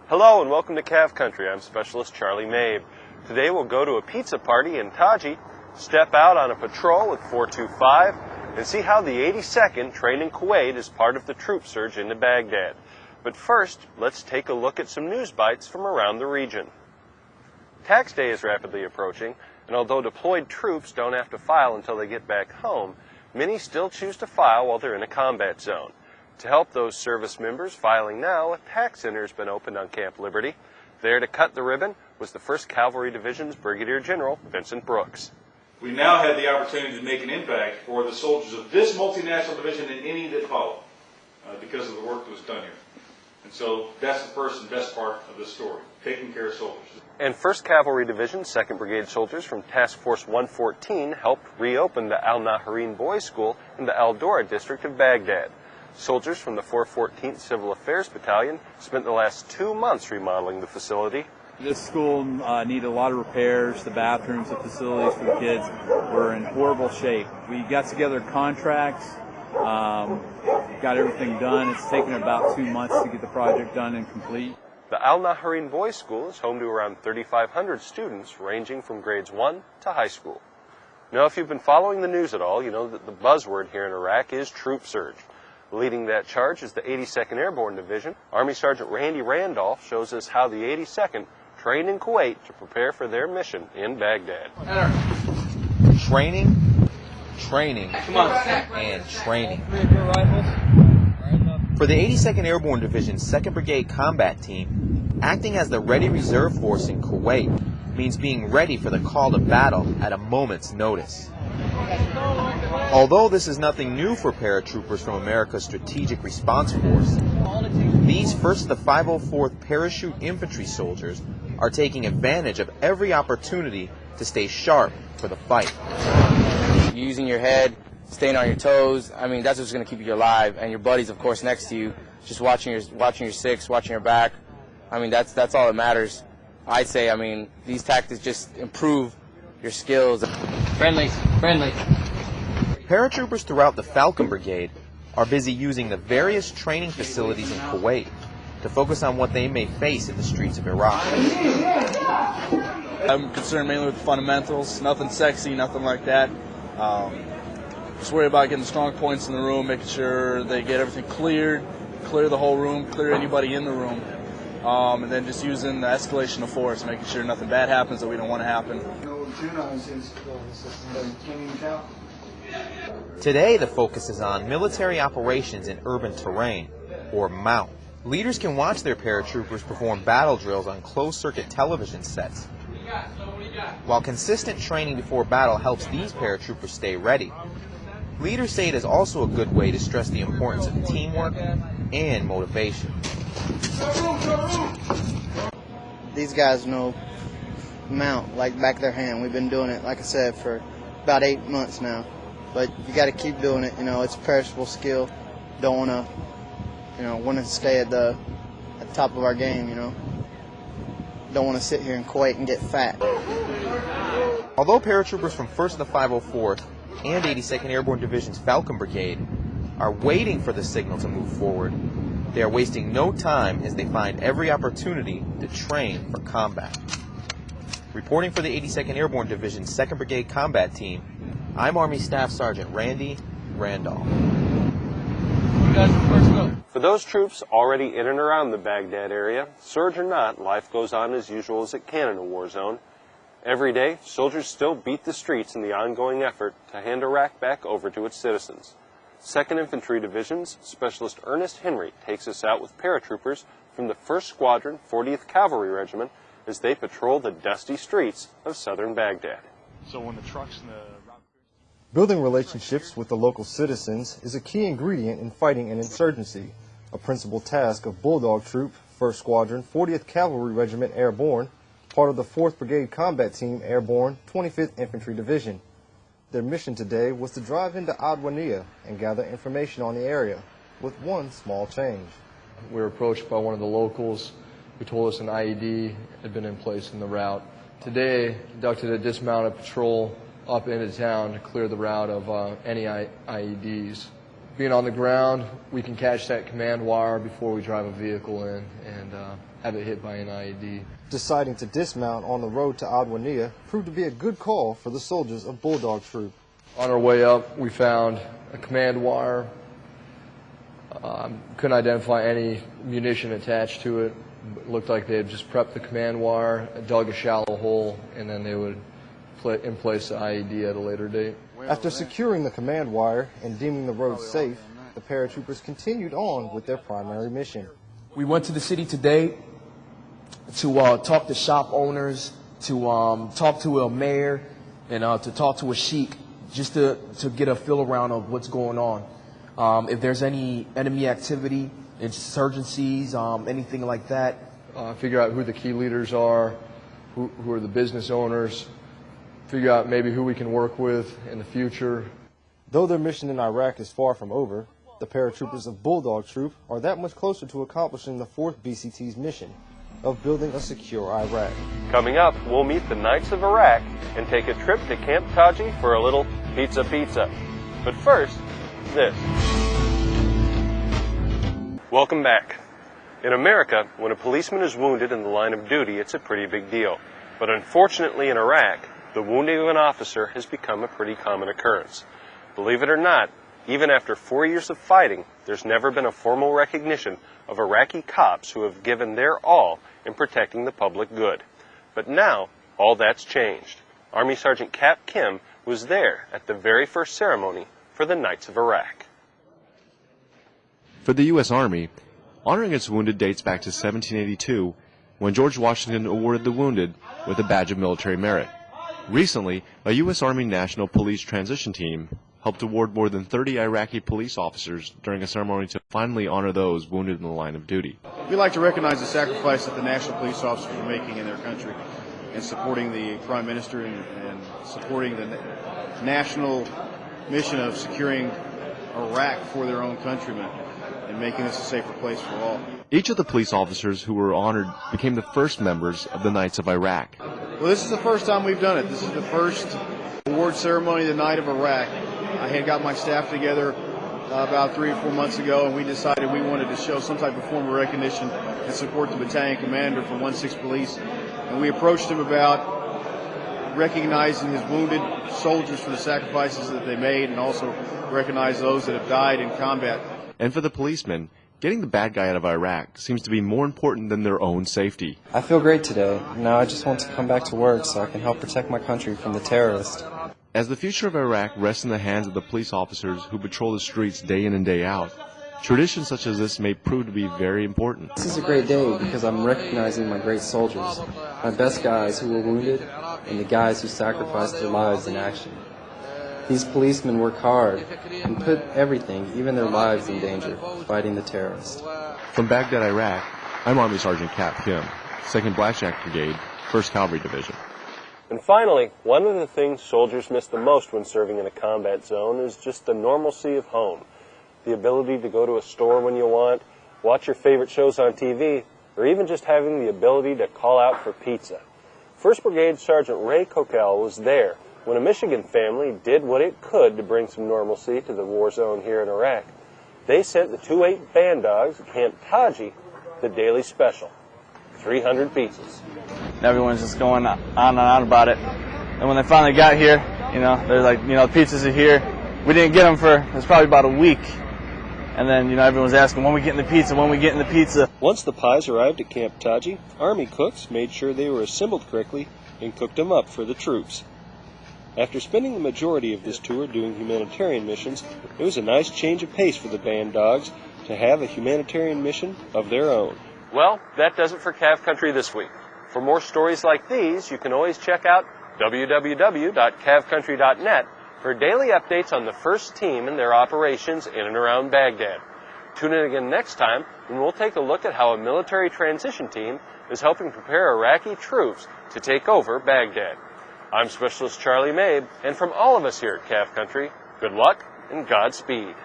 Hello and welcome to Cav Country. I'm Specialist Charlie Mabe. Today we'll go to a pizza party in Taji, step out on a patrol with 425, and see how the 82nd trained in Kuwait is part of the troop surge into Baghdad. But first, let's take a look at some news bites from around the region. Tax day is rapidly approaching, and although deployed troops don't have to file until they get back home, many still choose to file while they're in a combat zone. To help those service members filing now, a tax center has been opened on Camp Liberty. There to cut the ribbon was the 1st Cavalry Division's Brigadier General Vincent Brooks. We now have the opportunity to make an impact for the soldiers of this multinational division and any that follow because of the work that was done here. And so that's the first and best part of this story, taking care of soldiers. And 1st Cavalry Division 2nd Brigade soldiers from Task Force 114 helped reopen the Al-Nahrain Boys School in the Al-Dora district of Baghdad. Soldiers from the 414th Civil Affairs Battalion spent the last 2 months remodeling the facility. This school needed a lot of repairs. The bathrooms, the facilities for the kids were in horrible shape. We got together contracts, got everything done. It's taken about 2 months to get the project done and complete. The Al-Nahrain Boys School is home to around 3,500 students ranging from grades 1 to high school. Now, if you've been following the news at all, you know that the buzzword here in Iraq is troop surge. Leading that charge is the 82nd Airborne Division. Army Sergeant Randy Randolph shows us how the 82nd trained in Kuwait to prepare for their mission in Baghdad. Training, training, and training. For the 82nd Airborne Division's 2nd Brigade Combat Team, acting as the Ready Reserve Force in Kuwait means being ready for the call to battle at a moment's notice. Although this is nothing new for paratroopers from America's Strategic Response Force, these 1st to the 504th Parachute Infantry soldiers are taking advantage of every opportunity to stay sharp for the fight. Using your head, staying on your toes, I mean, that's what's going to keep you alive. And your buddies, of course, next to you, just watching your six, watching your back. I mean, that's all that matters. I'd say, I mean, these tactics just improve your skills. Friendly. Paratroopers throughout the Falcon Brigade are busy using the various training facilities in Kuwait to focus on what they may face in the streets of Iraq. I'm concerned mainly with the fundamentals, nothing sexy, nothing like that. Just worry about getting strong points in the room, making sure they get everything cleared, clear the whole room, clear anybody in the room, and then just using the escalation of force, making sure nothing bad happens that we don't want to happen. Today, the focus is on military operations in urban terrain, or MOUT. Leaders can watch their paratroopers perform battle drills on closed-circuit television sets. While consistent training before battle helps these paratroopers stay ready, leaders say it is also a good way to stress the importance of teamwork and motivation. These guys know MOUT like back of their hand. We've been doing it, like I said, for about 8 months now. But you got to keep doing it. You know, it's a perishable skill. Don't want to, want to stay at the top of our game. Don't want to sit here in Kuwait and get fat. Although paratroopers from 1st to the 504th and 82nd Airborne Division's Falcon Brigade are waiting for the signal to move forward, they are wasting no time as they find every opportunity to train for combat. Reporting for the 82nd Airborne Division's 2nd Brigade Combat Team, I'm Army Staff Sergeant Randy Randolph. For those troops already in and around the Baghdad area, surge or not, life goes on as usual as it can in a war zone. Every day, soldiers still beat the streets in the ongoing effort to hand Iraq back over to its citizens. 2nd Infantry Division's Specialist Ernest Henry takes us out with paratroopers from the 1st Squadron 40th Cavalry Regiment as they patrol the dusty streets of southern Baghdad. So when the trucks and the Building relationships with the local citizens is a key ingredient in fighting an insurgency, a principal task of Bulldog Troop, 1st Squadron, 40th Cavalry Regiment Airborne, part of the 4th Brigade Combat Team Airborne, 25th Infantry Division. Their mission today was to drive into Adwania and gather information on the area, with one small change. We were approached by one of the locals who told us an IED had been in place in the route. Today, conducted a dismounted patrol up into town to clear the route of any IEDs. being on the ground, we can catch that command wire before we drive a vehicle in and have it hit by an IED. Deciding to dismount on the road to Adwania proved to be a good call for the soldiers of Bulldog Troop. On our way up, we found a command wire. Couldn't identify any munition attached to it. It looked like they had just prepped the command wire, dug a shallow hole, and then they would place the IED at a later date. After securing the command wire and deeming the road safe, the paratroopers continued on with their primary mission. We went to the city today to talk to shop owners, to talk to a mayor, and to talk to a sheik, just to get a feel around of what's going on. If there's any enemy activity, insurgencies, anything like that. Figure out who the key leaders are, who are the business owners, figure out maybe who we can work with in the future. Though their mission in Iraq is far from over, the paratroopers of Bulldog Troop are that much closer to accomplishing the 4th BCT's mission of building a secure Iraq. Coming up, we'll meet the Knights of Iraq and take a trip to Camp Taji for a little pizza. But first, this. Welcome back. In America, when a policeman is wounded in the line of duty, it's a pretty big deal. But unfortunately in Iraq, the wounding of an officer has become a pretty common occurrence. Believe it or not, even after 4 years of fighting, there's never been a formal recognition of Iraqi cops who have given their all in protecting the public good. But now, all that's changed. Army Sergeant Cap Kim was there at the very first ceremony for the Knights of Iraq. For the U.S. Army, honoring its wounded dates back to 1782, when George Washington awarded the wounded with a badge of military merit. Recently, a U.S. Army National Police Transition Team helped award more than 30 Iraqi police officers during a ceremony to finally honor those wounded in the line of duty. We like to recognize the sacrifice that the national police officers are making in their country and supporting the Prime Minister and supporting the national mission of securing Iraq for their own countrymen and making this a safer place for all. Each of the police officers who were honored became the first members of the Knights of Iraq. Well, this is the first time we've done it. This is the first award ceremony of the Knight of Iraq. I had got my staff together about 3 or 4 months ago, and we decided we wanted to show some type of form of recognition and support the battalion commander from 1/6 Police. And we approached him about recognizing his wounded soldiers for the sacrifices that they made and also recognize those that have died in combat. And for the policemen, getting the bad guy out of Iraq seems to be more important than their own safety. I feel great today. Now I just want to come back to work so I can help protect my country from the terrorists. As the future of Iraq rests in the hands of the police officers who patrol the streets day in and day out, traditions such as this may prove to be very important. This is a great day because I'm recognizing my great soldiers, my best guys who were wounded, and the guys who sacrificed their lives in action. These policemen work hard and put everything, even their lives, in danger, fighting the terrorists. From Baghdad, Iraq, I'm Army Sergeant Cap Kim, 2nd Blackjack Brigade, 1st Cavalry Division. And finally, one of the things soldiers miss the most when serving in a combat zone is just the normalcy of home. The ability to go to a store when you want, watch your favorite shows on TV, or even just having the ability to call out for pizza. 1st Brigade Sergeant Ray Coquel was there when a Michigan family did what it could to bring some normalcy to the war zone here in Iraq. They sent the 2-8 band dogs at Camp Taji the daily special, 300 pizzas. Everyone's just going on and on about it. And when they finally got here, they're like, the pizzas are here. We didn't get them it was probably about a week. And then, everyone's asking, when we getting the pizza, when we getting the pizza. Once the pies arrived at Camp Taji, Army cooks made sure they were assembled correctly and cooked them up for the troops. After spending the majority of this tour doing humanitarian missions, it was a nice change of pace for the band dogs to have a humanitarian mission of their own. Well, that does it for Cav Country this week. For more stories like these, you can always check out www.cavcountry.net for daily updates on the 1st Team and their operations in and around Baghdad. Tune in again next time when we'll take a look at how a military transition team is helping prepare Iraqi troops to take over Baghdad. I'm Specialist Charlie Mabe, and from all of us here at Cav Country, good luck and Godspeed.